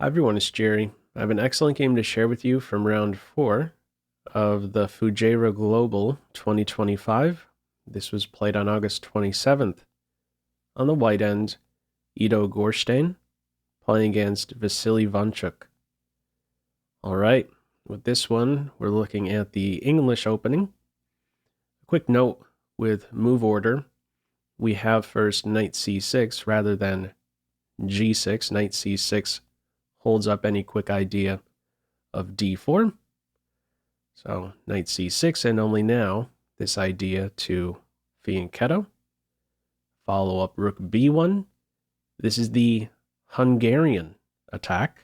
Hi everyone, it's Jerry. I have an excellent game to share with you from round 4 of the Fujairah Global 2025. This was played on August 27th. On the white end, Ido Gorshtein playing against Vasyl Ivanchuk. Alright, with this one, we're looking at the English opening. A quick note with move order, we have first knight c6 rather than g6. Knight c6 holds up any quick idea of d4. So knight c6, and only now this idea to fianchetto. Follow up rook b1. This is the Hungarian attack.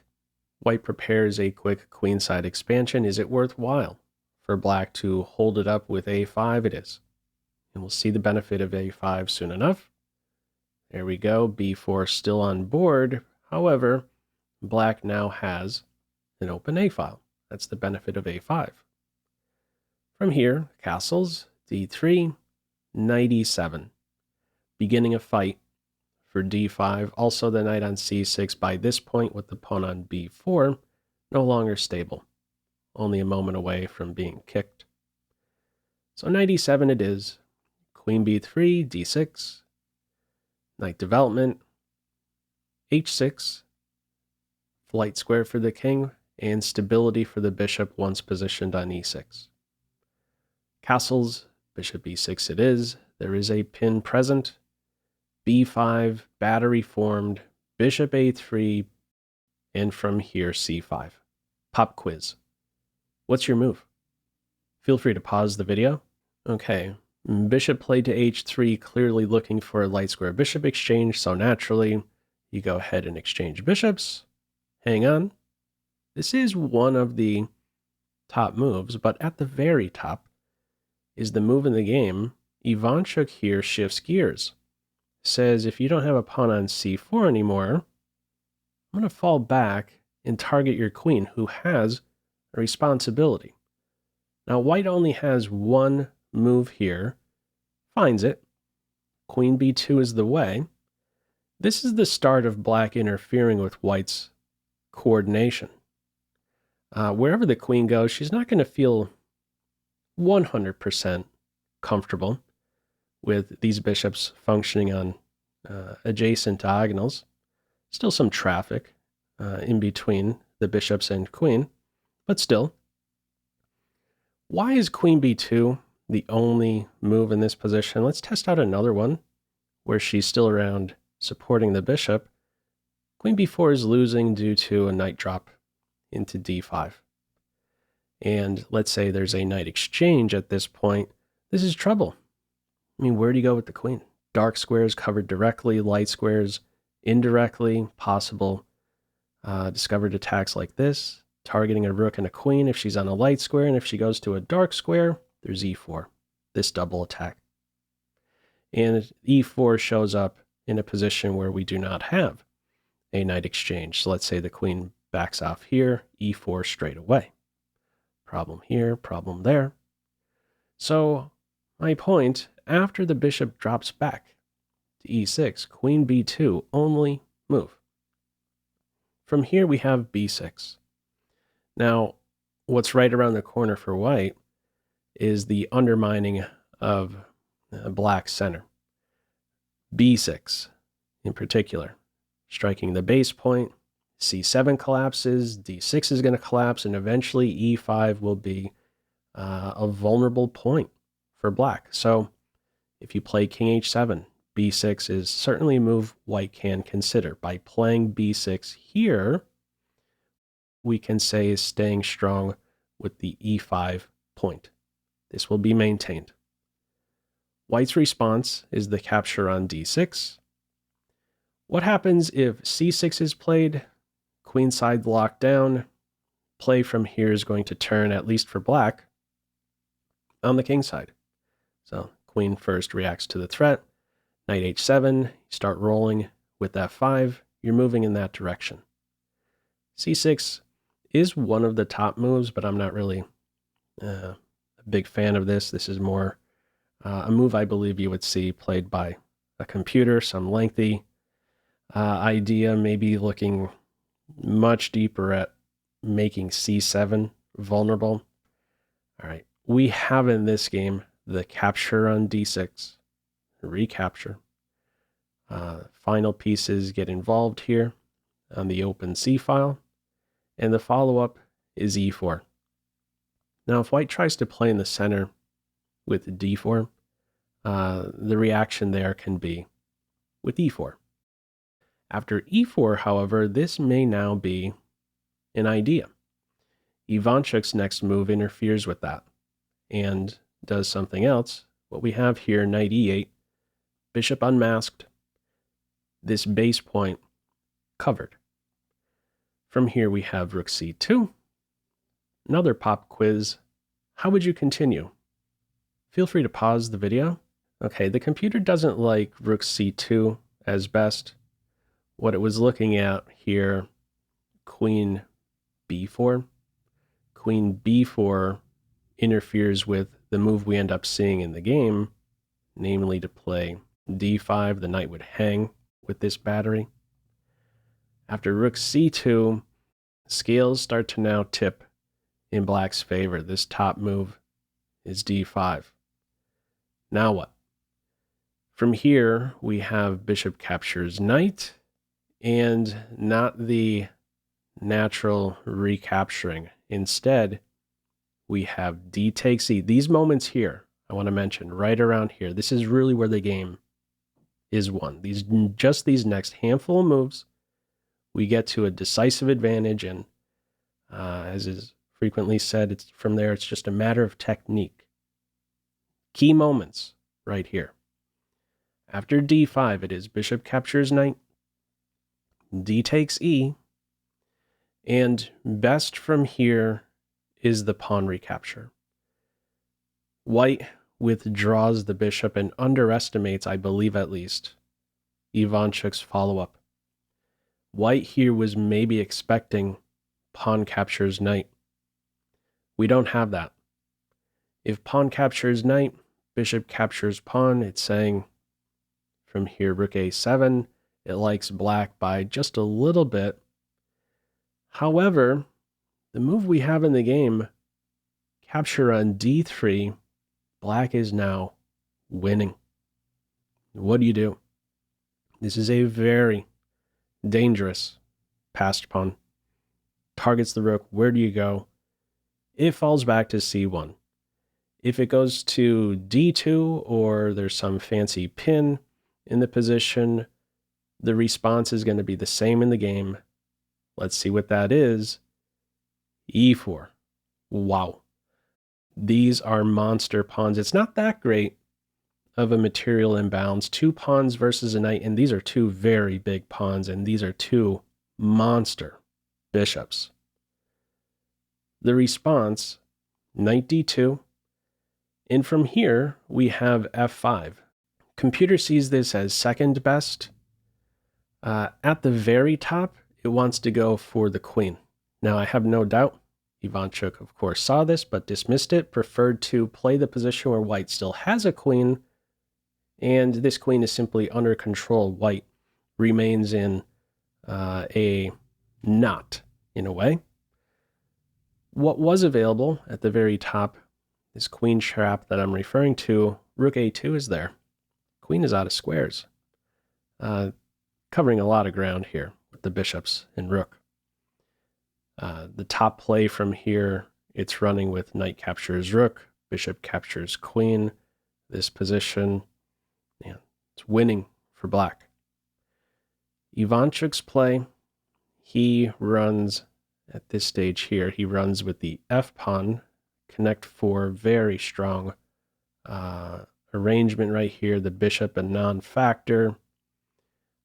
White prepares a quick queenside expansion. Is it worthwhile for black to hold it up with a5? It is. And we'll see the benefit of a5 soon enough. There we go. b4 still on board. However, black now has an open a file. That's the benefit of a5. From here, castles, d3, knight e7. Beginning a fight for d5. Also the knight on c6 by this point with the pawn on b4, no longer stable. Only a moment away from being kicked. So knight e7 it is. Queen b3, d6. Knight development, h6. Flight square for the king, and stability for the bishop once positioned on e6. Castles, bishop e6 it is. There is a pin present. b5, battery formed, bishop a3, and from here c5. Pop quiz. What's your move? Feel free to pause the video. Okay, bishop played to h3, clearly looking for a light square bishop exchange, so naturally you go ahead and exchange bishops. Hang on. This is one of the top moves, but at the very top is the move in the game. Ivanchuk here shifts gears. Says, if you don't have a pawn on c4 anymore, I'm going to fall back and target your queen, who has a responsibility. Now, white only has one move here. Finds it. Queen b2 is the way. This is the start of black interfering with white's coordination. Wherever the queen goes, she's not going to feel 100% comfortable with these bishops functioning on adjacent diagonals. Still some traffic in between the bishops and queen, but still. Why is queen b2 the only move in this position? Let's test out another one where she's still around supporting the bishop. Queen b4 is losing due to a knight drop into d5. And let's say there's a knight exchange at this point. This is trouble. I mean, where do you go with the queen? Dark squares covered directly, light squares indirectly, possible discovered attacks like this, targeting a rook and a queen if she's on a light square, and if she goes to a dark square, there's e4, this double attack. And e4 shows up in a position where we do not have a knight exchange. So let's say the queen backs off here, e4 straight away. Problem here, problem there. So my point, after the bishop drops back to e6, queen b2, only move. From here we have b6. Now, what's right around the corner for white is the undermining of black center. b6 in particular, striking the base point. c7 collapses, d6 is going to collapse, and eventually e5 will be a vulnerable point for black. So if you play king h7, b6 is certainly a move white can consider. By playing b6 here, we can say is staying strong with the e5 point. This will be maintained. White's response is the capture on d6. What happens if c6 is played? Queenside locked down. Play from here is going to turn, at least for black, on the king side. So queen first reacts to the threat. Knight h7, start rolling with f5. You're moving in that direction. c6 is one of the top moves, but I'm not really a big fan of this. This is more a move I believe you would see played by a computer, some lengthy idea, maybe looking much deeper at making c7 vulnerable. All right, we have in this game the capture on d6, recapture. Final pieces get involved here on the open c file, and the follow-up is e4. Now, if white tries to play in the center with d4, the reaction there can be with e4. After e4, however, this may now be an idea. Ivanchuk's next move interferes with that and does something else. What we have here, knight e8, bishop unmasked, this base point covered. From here we have rook c2. Another pop quiz. How would you continue? Feel free to pause the video. Okay, the computer doesn't like rook c2 as best. What it was looking at here, queen b4. Queen b4 interferes with the move we end up seeing in the game, namely to play d5. The knight would hang with this battery. After rook c2, scales start to now tip in black's favor. This top move is d5. Now what? From here, we have bishop captures knight, and not the natural recapturing. Instead, we have d takes e. These moments here, I want to mention, right around here, this is really where the game is won. Just these next handful of moves, we get to a decisive advantage, and as is frequently said, from there it's just a matter of technique. Key moments right here. After d5, it is bishop captures knight, d takes e, and best from here is the pawn recapture. White withdraws the bishop and underestimates, I believe at least, Ivanchuk's follow-up. White here was maybe expecting pawn captures knight. We don't have that. If pawn captures knight, bishop captures pawn, it's saying from here rook a7, it likes black by just a little bit. However, the move we have in the game, capture on d3, black is now winning. What do you do? This is a very dangerous passed pawn. Targets the rook. Where do you go? It falls back to c1. If it goes to d2 or there's some fancy pin in the position, the response is going to be the same in the game. Let's see what that is. e4. Wow. These are monster pawns. It's not that great of a material imbalance. 2 pawns versus a knight, and these are 2 very big pawns, and these are 2 monster bishops. The response, knight d2, and from here we have f5. Computer sees this as second best. At the very top, it wants to go for the queen. Now, I have no doubt Ivanchuk, of course, saw this, but dismissed it, preferred to play the position where white still has a queen, and this queen is simply under control. White remains in a knot, in a way. What was available at the very top, this queen trap that I'm referring to, rook a2 is there. Queen is out of squares, covering a lot of ground here with the bishops and rook. The top play from here, it's running with knight captures rook, bishop captures queen. This position, yeah, it's winning for black. Ivanchuk's play, he runs at this stage here, he runs with the f pawn, connect 4, very strong arrangement right here, the bishop a non-factor.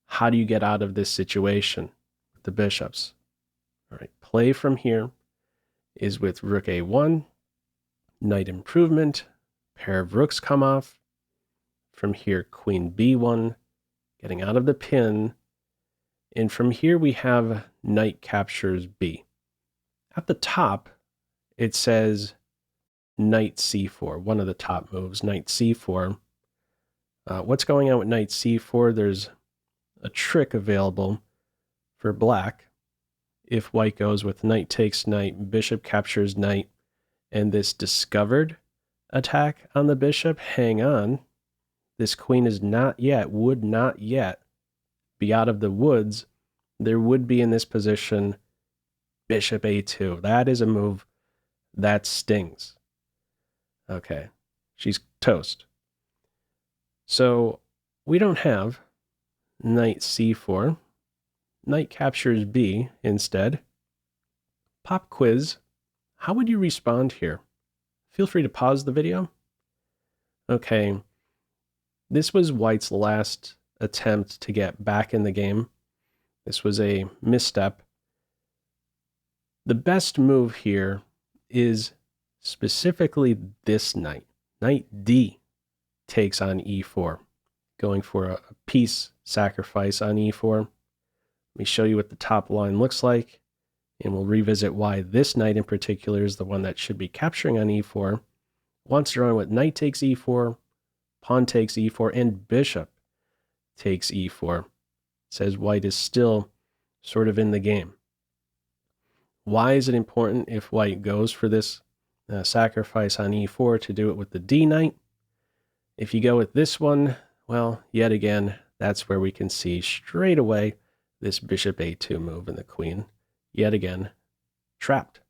How do you get out of this situation with the bishops? All right, play from here is with rook a1, knight improvement, pair of rooks come off. From here, queen b1, getting out of the pin. And from here, we have knight captures b. At the top, it says knight c4, one of the top moves, knight c4. What's going on with knight c4? There's a trick available for black. if white goes with knight takes knight, bishop captures knight, and this discovered attack on the bishop, hang on. This queen is would not yet be out of the woods. There would be in this position bishop a2. That is a move that stings. Okay, she's toast. So we don't have knight c4. Knight captures b instead. Pop quiz. How would you respond here? Feel free to pause the video. Okay, this was white's last attempt to get back in the game. This was a misstep. The best move here is specifically this knight. Knight d takes on e4, going for a piece sacrifice on e4. Let me show you what the top line looks like, and we'll revisit why this knight in particular is the one that should be capturing on e4. Wants to run with knight takes e4, pawn takes e4, and bishop takes e4. Says white is still sort of in the game. Why is it important if white goes for this sacrifice on e4 to do it with the d knight? If you go with this one, well, yet again, that's where we can see straight away this bishop a2 move and the queen, yet again, trapped.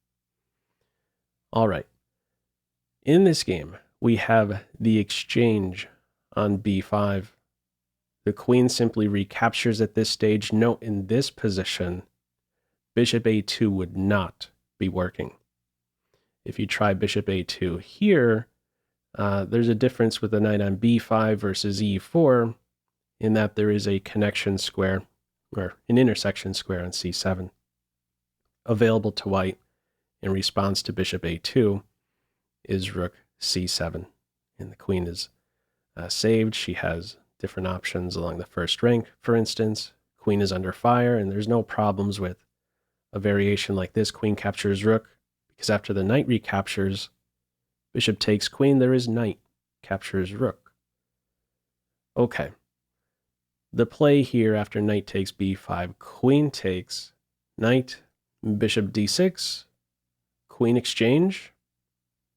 All right. In this game, we have the exchange on b5. The queen simply recaptures at this stage. Note, in this position, bishop a2 would not be working. If you try bishop a2 here, there's a difference with the knight on b5 versus e4 in that there is a connection square, or an intersection square on c7, available to white in response to bishop a2 is rook c7. And the queen is saved. She has different options along the first rank, for instance. Queen is under fire, and there's no problems with a variation like this. Queen captures rook, because after the knight recaptures, bishop takes queen, there is knight captures rook. Okay. The play here after knight takes b5, queen takes knight, bishop d6, queen exchange.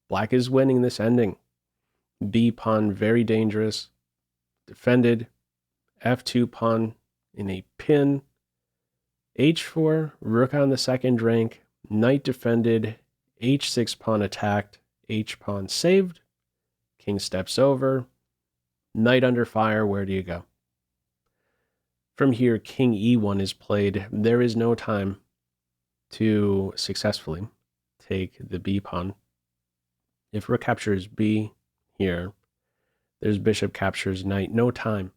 Black is winning this ending. B pawn very dangerous. Defended. F2 pawn in a pin. H4, rook on the second rank. Knight defended. H6 pawn attacked. H pawn saved. King steps over. Knight under fire. Where do you go? From here, king e1 is played. There is no time to successfully take the b pawn. If rook captures b here, there's bishop captures knight. No time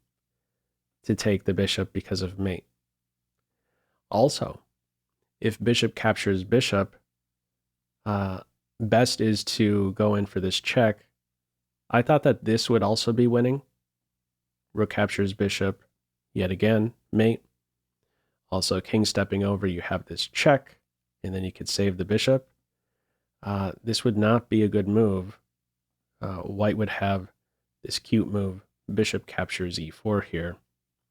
to take the bishop because of mate. Also, if bishop captures bishop, best is to go in for this check. I thought that this would also be winning. Rook captures bishop, yet again, mate. Also, king stepping over, you have this check, and then you could save the bishop. This would not be a good move. White would have this cute move. Bishop captures e4 here.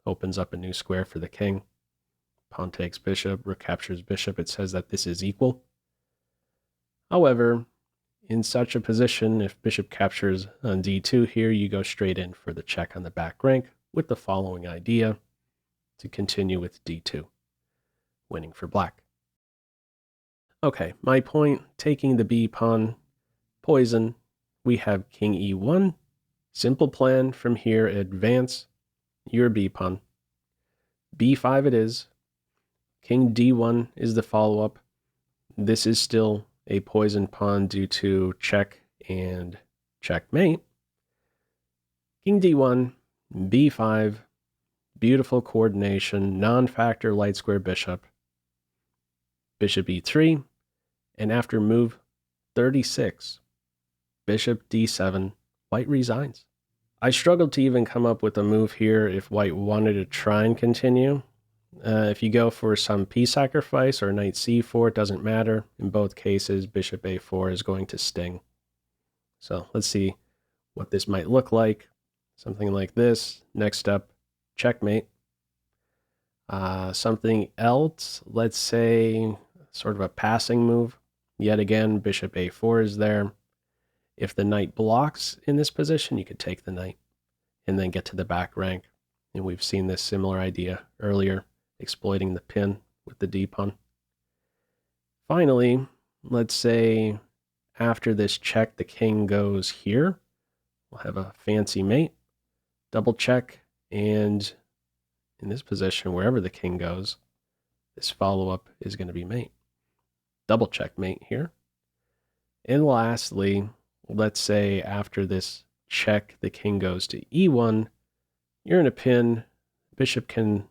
Opens up a new square for the king. Pawn takes bishop. Rook captures bishop. It says that this is equal. However, in such a position, if bishop captures on d2 here, you go straight in for the check on the back rank with the following idea to continue with d2, winning for black. Okay, my point, taking the b pawn, poison. We have king e1. Simple plan from here, advance your b pawn. b5 it is. King d1 is the follow-up. This is still a poisoned pawn due to check and checkmate. King d1, b5, beautiful coordination, non-factor light square bishop. Bishop e3, and after move 36, bishop d7, white resigns. I struggled to even come up with a move here if white wanted to try and continue. If you go for some piece sacrifice or knight c4, it doesn't matter. In both cases, bishop a4 is going to sting. So let's see what this might look like. Something like this. Next up, checkmate. Something else, let's say sort of a passing move. Yet again, bishop a4 is there. If the knight blocks in this position, you could take the knight and then get to the back rank. And we've seen this similar idea earlier, exploiting the pin with the d-pawn. Finally, let's say after this check, the king goes here. We'll have a fancy mate, double check, and in this position, wherever the king goes, this follow-up is going to be mate. Double check mate here. And lastly, let's say after this check, the king goes to e1. You're in a pin. Bishop can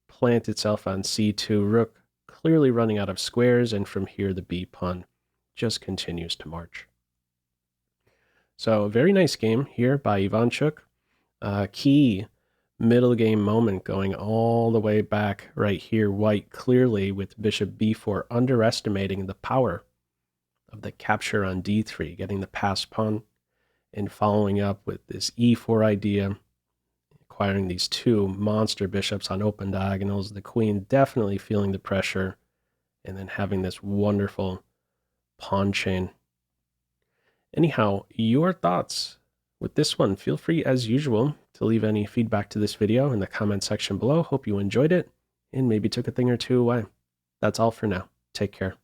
plant itself on c2. Rook clearly running out of squares, and from here the b pawn just continues to march. So a very nice game here by Ivanchuk. Key middle game moment going all the way back right here. White clearly with bishop b4 underestimating the power of the capture on d3, getting the passed pawn, and following up with this e4 idea, acquiring these two monster bishops on open diagonals, the queen definitely feeling the pressure, and then having this wonderful pawn chain. Anyhow, your thoughts with this one? Feel free, as usual, to leave any feedback to this video in the comment section below. Hope you enjoyed it and maybe took a thing or two away. That's all for now. Take care.